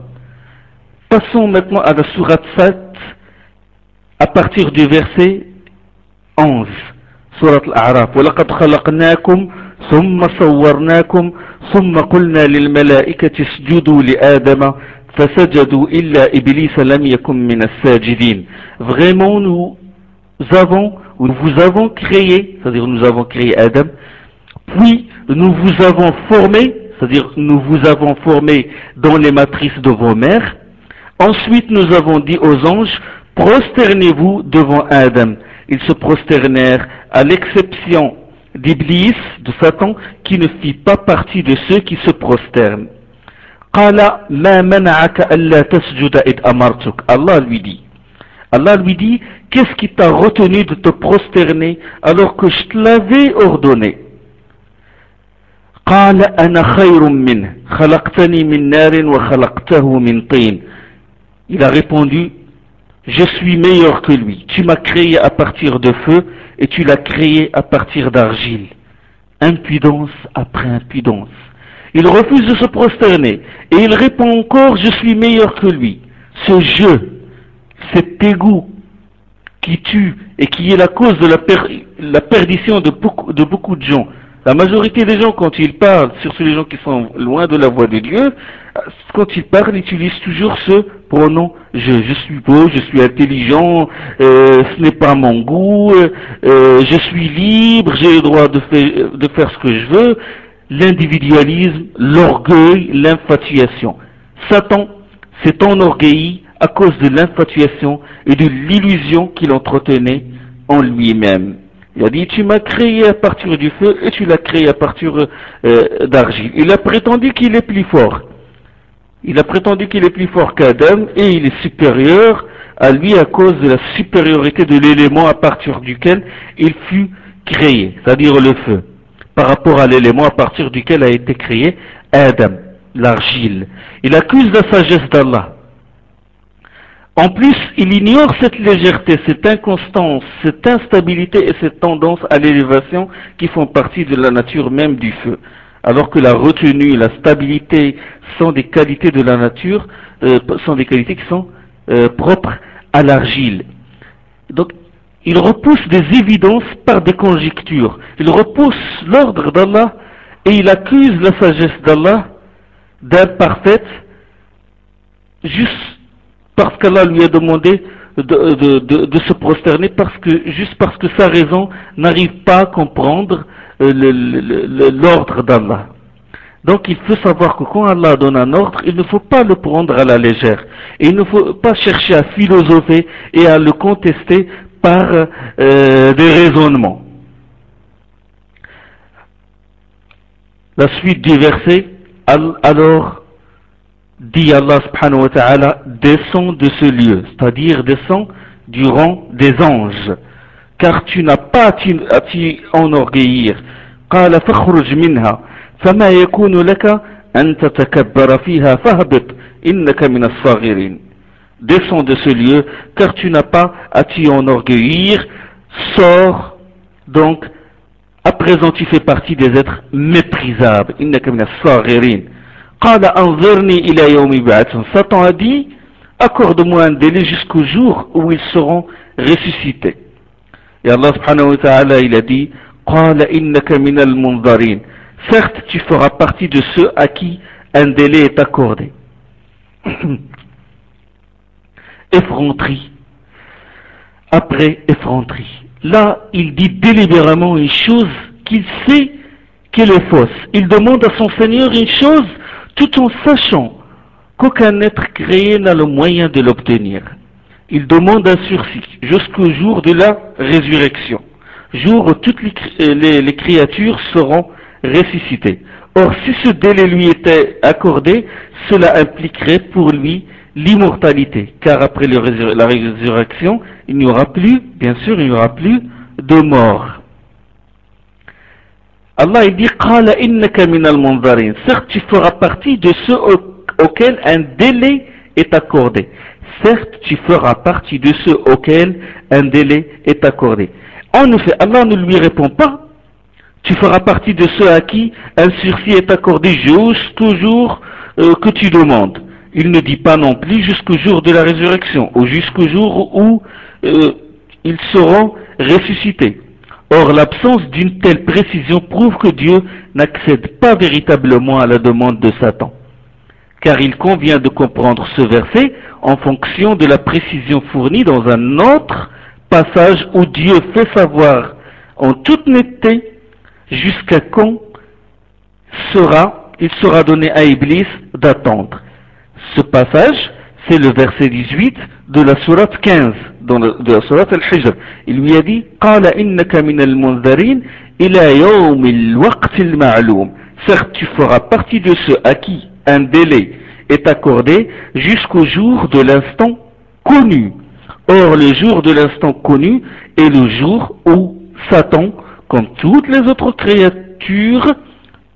Passons maintenant à la sourate 7 à partir du verset 11. Sourate Al-A'raf. وَلَقَدْ خَلَقْنَاكُمْ ثُمَّ صَوَّرْنَاكُمْ ثُمَّ قُلْنَا لِلْمَلَائِكَةِ اسْجُدُوا لِآدَمَ فَسَجَدُوا إِلَّا إِبْلِيسَ لَمْ يَكُنْ مِنَ السَّاجِدِينَ. Vraiment, nous vous avons créé, c'est-à-dire nous avons créé Adam, puis nous vous avons formé, c'est-à-dire nous vous avons formé dans les matrices de vos mères. Ensuite, nous avons dit aux anges, prosternez-vous devant Adam. Ils se prosternèrent, à l'exception d'Iblis, de Satan, qui ne fit pas partie de ceux qui se prosternent. قال ما منعك ألا تسجد إذ أمرتك. Allah lui dit, qu'est-ce qui t'a retenu de te prosterner alors que je te l'avais ordonné? قال أنا خير منه خلقتني من نار وخلقته من طين. Il a répondu, je suis meilleur que lui. Tu m'as créé à partir de feu et tu l'as créé à partir d'argile. Impudence après impudence. Il refuse de se prosterner et il répond encore, je suis meilleur que lui. Ce jeu, cet égout qui tue et qui est la cause de la perdition de beaucoup de gens. La majorité des gens, quand ils parlent, surtout les gens qui sont loin de la voie de Dieu, quand ils parlent, ils utilisent toujours ce pronom je suis beau, je suis intelligent, ce n'est pas mon goût, je suis libre, j'ai le droit de faire ce que je veux. L'individualisme, l'orgueil, l'infatuation. Satan s'est enorgueilli à cause de l'infatuation et de l'illusion qu'il entretenait en lui-même. Il a dit, tu m'as créé à partir du feu et tu l'as créé à partir d'argile. Il a prétendu qu'il est plus fort. Il a prétendu qu'il est plus fort qu'Adam et il est supérieur à lui à cause de la supériorité de l'élément à partir duquel il fut créé, c'est-à-dire le feu, par rapport à l'élément à partir duquel a été créé Adam, l'argile. Il accuse la sagesse d'Allah. En plus, il ignore cette légèreté, cette inconstance, cette instabilité et cette tendance à l'élévation qui font partie de la nature même du feu. Alors que la retenue et la stabilité sont des qualités de la nature, sont des qualités qui sont propres à l'argile. Donc, il repousse des évidences par des conjectures. Il repousse l'ordre d'Allah et il accuse la sagesse d'Allah d'imparfaite juste parce qu'Allah lui a demandé de se prosterner juste parce que sa raison n'arrive pas à comprendre l'ordre d'Allah. Donc il faut savoir que quand Allah donne un ordre, il ne faut pas le prendre à la légère. Et il ne faut pas chercher à philosopher et à le contester par des raisonnements. La suite du verset, alors dit Allah subhanahu wa ta'ala, descends de ce lieu, c'est-à-dire descends du rang des anges, car tu n'as pas à t'y enorgueillir. قال فاخرج منها فما يكون لك أن تتكبر فيها فاهبط إنك من الصاغرين. Descends de ce lieu, car tu n'as pas à t'y enorgueillir, sors donc, à présent tu fais partie des êtres méprisables. إنك من الصاغرين. قال أنظرني إلى يوم يبعثون. Satan a dit, accorde-moi un délai jusqu'au jour où ils seront ressuscités. Et Allah subhanahu wa ta'ala, il a dit, قال إنك من المنظرين. Certes, tu feras partie de ceux à qui un délai est accordé. Effronterie après effronterie. Là, il dit délibérément une chose qu'il sait qu'elle est fausse. Il demande à son Seigneur une chose tout en sachant qu'aucun être créé n'a le moyen de l'obtenir. Il demande un sursis jusqu'au jour de la résurrection, jour où toutes les créatures seront ressuscitées. Or, si ce délai lui était accordé, cela impliquerait pour lui l'immortalité, car après la résurrection, il n'y aura plus, bien sûr, il n'y aura plus de mort. Allah il dit قال إنك من المنظرين. Certes, tu feras partie de ceux auxquels un délai est accordé. Certes, tu feras partie de ceux auxquels un délai est accordé. En effet, Allah ne lui répond pas. Tu feras partie de ceux à qui un sursis est accordé jusqu'au jour que tu demandes. Il ne dit pas non plus jusqu'au jour de la résurrection ou jusqu'au jour où ils seront ressuscités. Or, l'absence d'une telle précision prouve que Dieu n'accède pas véritablement à la demande de Satan. Car il convient de comprendre ce verset en fonction de la précision fournie dans un autre passage où Dieu fait savoir en toute netteté jusqu'à quand il sera donné à Iblis d'attendre. Ce passage, c'est le verset 18 de la sourate 15, de la sourate Al-Hijr. Il lui a dit قال إنك من المنذرين إلى يوم الوقت المعلوم. Certes, tu feras partie de ceux à qui un délai est accordé jusqu'au jour de l'instant connu. Or, le jour de l'instant connu est le jour où Satan, comme toutes les autres créatures,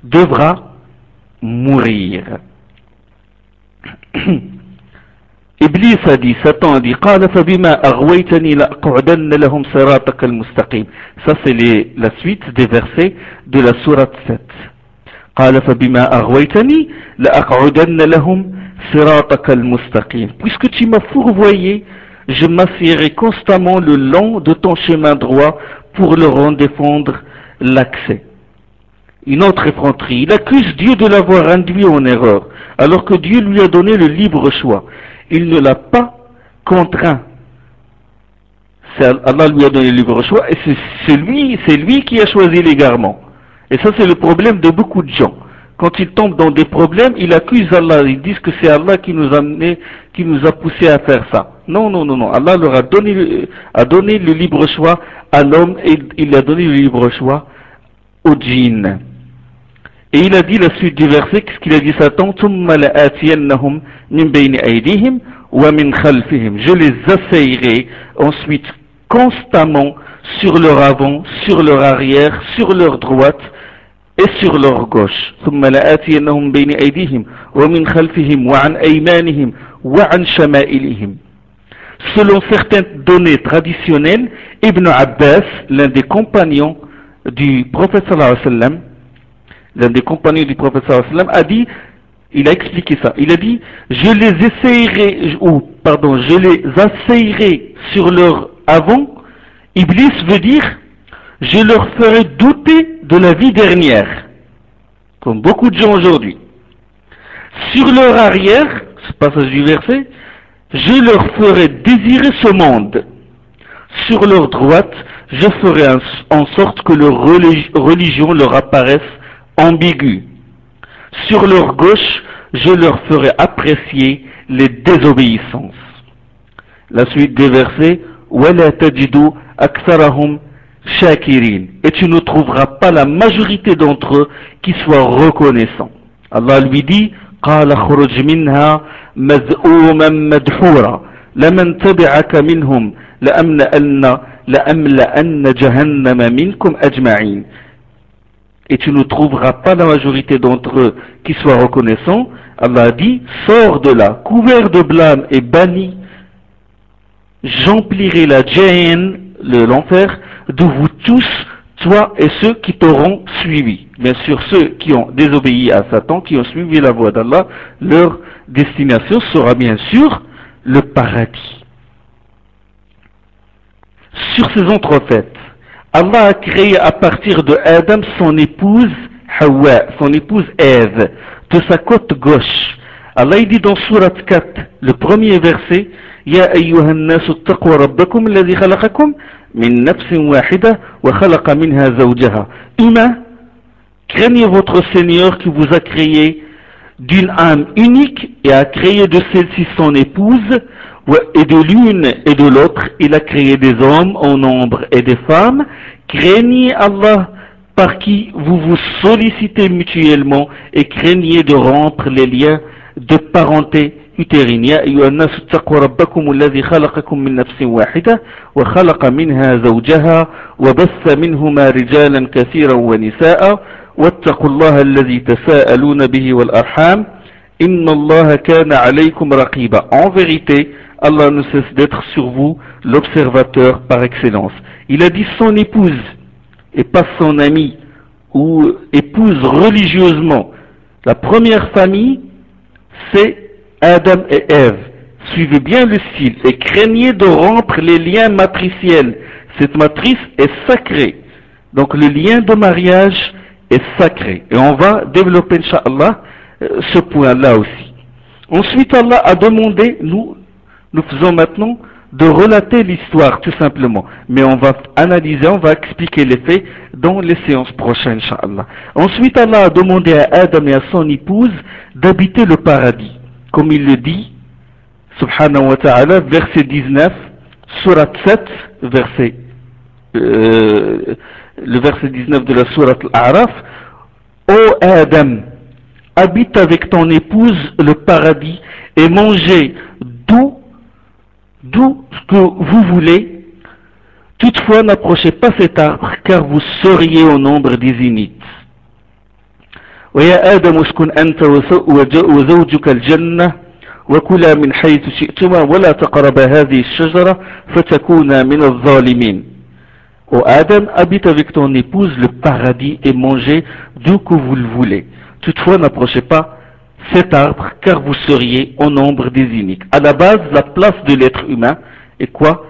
devra mourir. Iblis a dit, Satan a dit, قال فبما أغويتني لأقعدن لهم صراطك المستقيم. Ça c'est la suite des versets de la sourate 7. قال فبما أغويتني لأقعدن لهم صراطك المستقيم. Puisque tu m'as fourvoyé, je m'assierai constamment le long de ton chemin droit pour leur en défendre l'accès. Une autre effronterie. Il accuse Dieu de l'avoir induit en erreur, alors que Dieu lui a donné le libre choix. Il ne l'a pas contraint. Allah lui a donné le libre choix et c'est lui qui a choisi l'égarement. Et ça c'est le problème de beaucoup de gens. Quand ils tombent dans des problèmes, ils accusent Allah, ils disent que c'est Allah qui nous a amené, qui nous a poussé à faire ça. Non. Allah leur a donné le libre choix à l'homme et il a donné le libre choix au djinn. Et il a dit la suite du verset, qu'est-ce qu'il a dit Satan? Je les assaillerai ensuite constamment sur leur avant, sur leur arrière, sur leur droite et sur leur gauche. Selon certaines données traditionnelles, Ibn Abbas, l'un des compagnons du prophète sallallahu alayhi wa sallam, a dit, il a expliqué ça, il a dit, je les assaillerai sur leur avant. Iblis veut dire, je leur ferai douter de la vie dernière, comme beaucoup de gens aujourd'hui. Sur leur arrière, ce passage du verset, je leur ferai désirer ce monde. Sur leur droite, je ferai en sorte que leur religion leur apparaisse ambiguë. Sur leur gauche, je leur ferai apprécier les désobéissances. La suite des versets, وَلَا تَجِدُوا أَكْثَرَهُمْ شَاكِرِينَ. Et tu ne trouveras pas la majorité d'entre eux qui soient reconnaissants. Allah lui dit, قَالَ خُرُجْ مِنْهَا مَذْءُومًا مَدْحُورًا لَمَنْ تَبِعَكَ مِنْهُمْ لَأَمْلَأَنَّ جَهَنَّمَ مِنْكُمْ أَجْمَعِينَ. Et tu ne trouveras pas la majorité d'entre eux qui soient reconnaissants. Allah a dit, sors de là, couvert de blâme et banni, j'emplirai la Jahannam, l'enfer, de vous tous, toi et ceux qui t'auront suivi. Bien sûr, ceux qui ont désobéi à Satan, qui ont suivi la voie d'Allah, leur destination sera bien sûr le paradis. Sur ces entrefaites, Allah a créé à partir de Adam son épouse Hawa, son épouse Ève, de sa côte gauche. Allah dit dans Surat 4, le premier verset, Ya ayyuhan nasu attaqu rabbakum alladhi khalaqakum min nafsin wahida wa khalaqa minha zawjaha. Humains, craignez votre Seigneur qui vous a créé d'une âme unique et a créé de celle-ci son épouse, et de l'une et de l'autre, il a créé des hommes en nombre et des femmes. Craignez Allah par qui vous vous sollicitez mutuellement et craignez de rompre les liens de parenté utérine. Ya ayyuhan nas ittaqu rabbakum alladhi khalaqakum min nafsin wahida wa khalaqa minha zawjaha wa bassa minhuma rijalan kathiran wa nisaa wattaqu allaha alladhi tasaaluna bihi wal arham inna allaha kana alaykum raqiba. En vérité, Allah ne cesse d'être sur vous l'observateur par excellence. Il a dit son épouse et pas son amie ou épouse religieusement. La première famille, c'est Adam et Ève. Suivez bien le style et craignez de rompre les liens matriciels. Cette matrice est sacrée. Donc le lien de mariage est sacré. Et on va développer, Inch'Allah, ce point-là aussi. Ensuite, Allah a demandé, nous faisons maintenant de relater l'histoire tout simplement. Mais on va analyser, on va expliquer les faits dans les séances prochaines, Inch'Allah. Ensuite, Allah a demandé à Adam et à son épouse d'habiter le paradis. Comme il le dit, subhanahu wa ta'ala, verset 19, surat 7, le verset 19 de la surat Al-A'raf. Ô Adam, habite avec ton épouse le paradis et mangez d'où ce que vous voulez. Toutefois, n'approchez pas cet arbre, car vous seriez au nombre des imites. ويا آدم اسكن أنت وزوجك الجنة وكلا من حيث شئتما ولا تقربا هذه الشجرة فتكونا من الظالمين. Ô Adam, habite avec ton épouse le paradis et mangez d'où que vous le voulez. Toutefois, n'approchez pas cet arbre, car vous seriez au nombre des iniques. À la base, la place de l'être humain est quoi?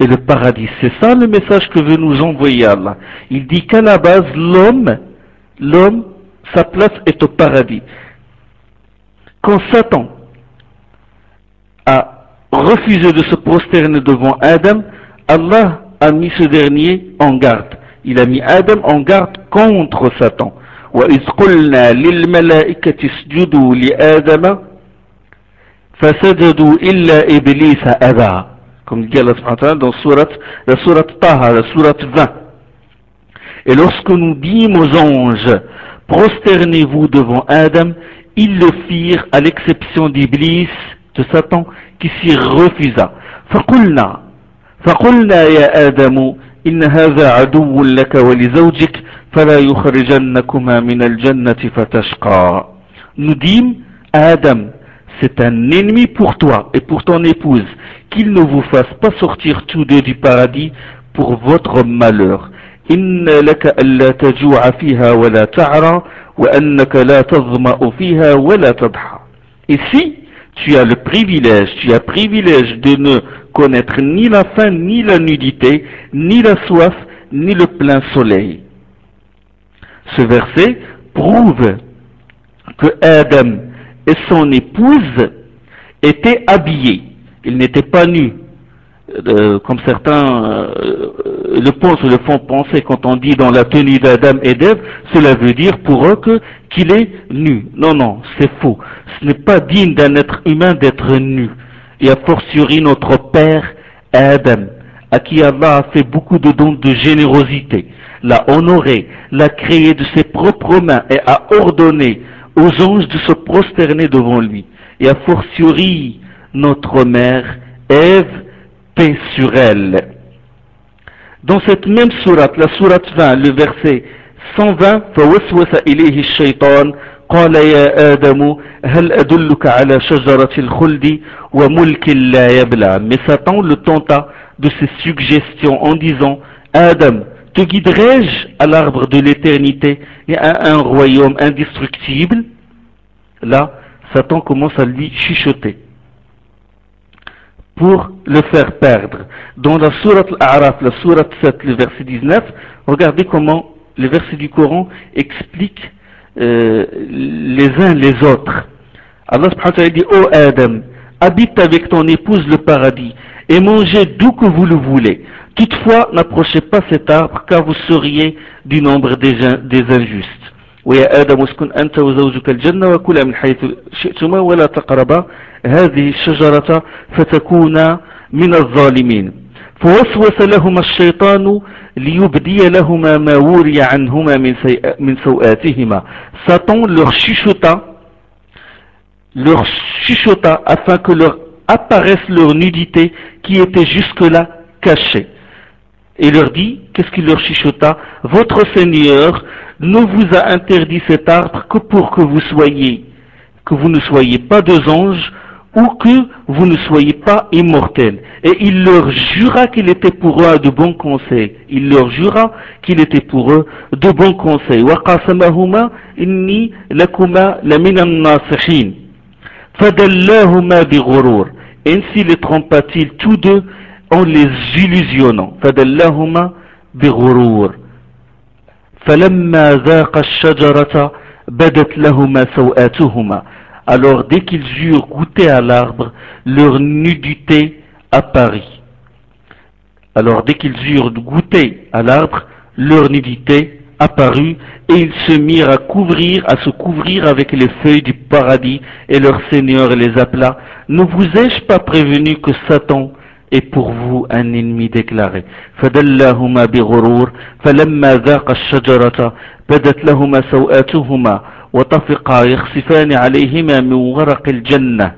Et le paradis. C'est ça le message que veut nous envoyer Allah. Il dit qu'à la base, l'homme, sa place est au paradis. Quand Satan a refusé de se prosterner devant Adam, Allah a mis ce dernier en garde. Il a mis Adam en garde contre Satan. وَإِذْ قُلْنَا لِلْمَلَائِكَةِ اسْجُدُوا لِآدَمَ فَسَجَدُوا إِلَّا إِبْلِيسَ أَبَى. Comme dit Allah subhanahu wa ta'ala dans la sourate Taha, la sourate 20. Et lorsque nous dîmes aux anges, prosternez-vous devant Adam, ils le firent à l'exception d'Iblis, de Satan, qui s'y refusa. فقلنا يا آدم إن هذا عدو لك ولزوجك فلا يخرجنكما من الجنة فتشقى. Nous dîmes à Adam, c'est un ennemi pour toi et pour ton épouse, qu'il ne vous fasse pas sortir tous deux du paradis pour votre malheur. إن لك ألا تجوع فيها ولا تعرى وأنك لا تظمأ فيها ولا تضحى. Ici, tu as privilège de ne connaître ni la faim, ni la nudité, ni la soif, ni le plein soleil. Ce verset prouve que Adam et son épouse étaient habillés. Ils n'étaient pas nus. Comme certains le pensent, le font penser quand on dit dans la tenue d'Adam et d'Ève, cela veut dire pour eux qu'il est nu. Non, c'est faux. Ce n'est pas digne d'un être humain d'être nu. Et a fortiori notre père Adam, à qui Allah a fait beaucoup de dons de générosité, l'a honoré, l'a créé de ses propres mains et a ordonné aux anges de se prosterner devant lui. Et a fortiori notre mère Ève, paix sur elle. Dans cette même sourate, la sourate 20, le verset 120, فَوَسْوَسَ إِلَيْهِ الشَّيْطَانُ قال يا آدم هل أدلك على شجرة الخلد وملك لا يبلى. Mais Satan le tenta de ses suggestions en disant Adam, te guiderai-je à l'arbre de l'éternité et à un royaume indestructible? Là, Satan commence à lui chuchoter pour le faire perdre. Dans la sourate Al-A'raf, la sourate 7, le verset 19, regardez comment les versets du Coran expliquent les uns les autres. Allah subhanahu wa ta'ala dit ô Adam, habite avec ton épouse le paradis et mangez d'où que vous le voulez. Toutefois, n'approchez pas cet arbre car vous seriez du nombre des injustes. ويا آدم اسكن أنت وزوجك الجنة وكلا من حيث شئتما ولا تقربا هذه الشجرة فتكونا من الظالمين. فوسوس لهما الشيطان ليبدي لهما ما وري عنهما من سوآتهما. Satan leur chuchota afin que leur apparaisse leur nudité qui était jusque-là cachée. Et leur dit, qu'est-ce qu'il leur chuchota? Votre Seigneur ne vous a interdit cet arbre que pour que vous ne soyez pas deux anges ou que vous ne soyez pas immortels. Et il leur jura qu'il était pour eux de bons conseils. Il leur jura qu'il était pour eux de bons conseils. وَقَاسَمَهُمَا إِنِّي لَكُمَا لَمِنَ النَّاصِحِينَ فَدَلَّاهُمَا بِغُرُورٍ. Ainsi les trompa-t-il tous deux en les illusionnant. فَدَلَّاهُمَا بِغُرُورٍ فَلَمَّا ذَاقَ الشَّجَرَةَ بَدَتْ لَهُمَا سَوْآتُهُمَا. Alors dès qu'ils eurent goûté à l'arbre, leur nudité apparut. Alors dès qu'ils eurent goûté à l'arbre, leur nudité apparut, et ils se mirent à se couvrir avec les feuilles du paradis, et leur Seigneur les appela. Ne vous ai-je pas prévenu que Satan est pour vous un ennemi déclaré? فَدَلَّاهُمَا بِغُرُورٍ فَلَمَّا ذَاقَ الشَّجَرَةَ بَدَتْ لَهُمَا سَوْآتُهُمَا وطفقا يخصفان عليهما من ورق الجنة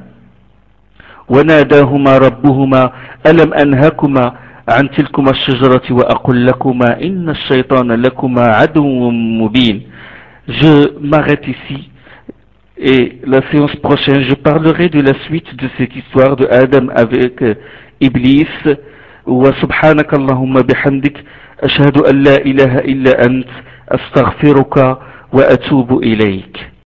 وناداهما ربهما ألم أنهكما عن تلكما الشجرة وأقل لكما إن الشيطان لكما عدو مبين. Je m'arrête ici et la séance prochaine je parlerai de la suite de cette histoire de Adam avec Iblis. Wa subhanaka Allahumma bihamdik ashhadu an la ilaha illa ant astaghfiruka wa atubu ilayk.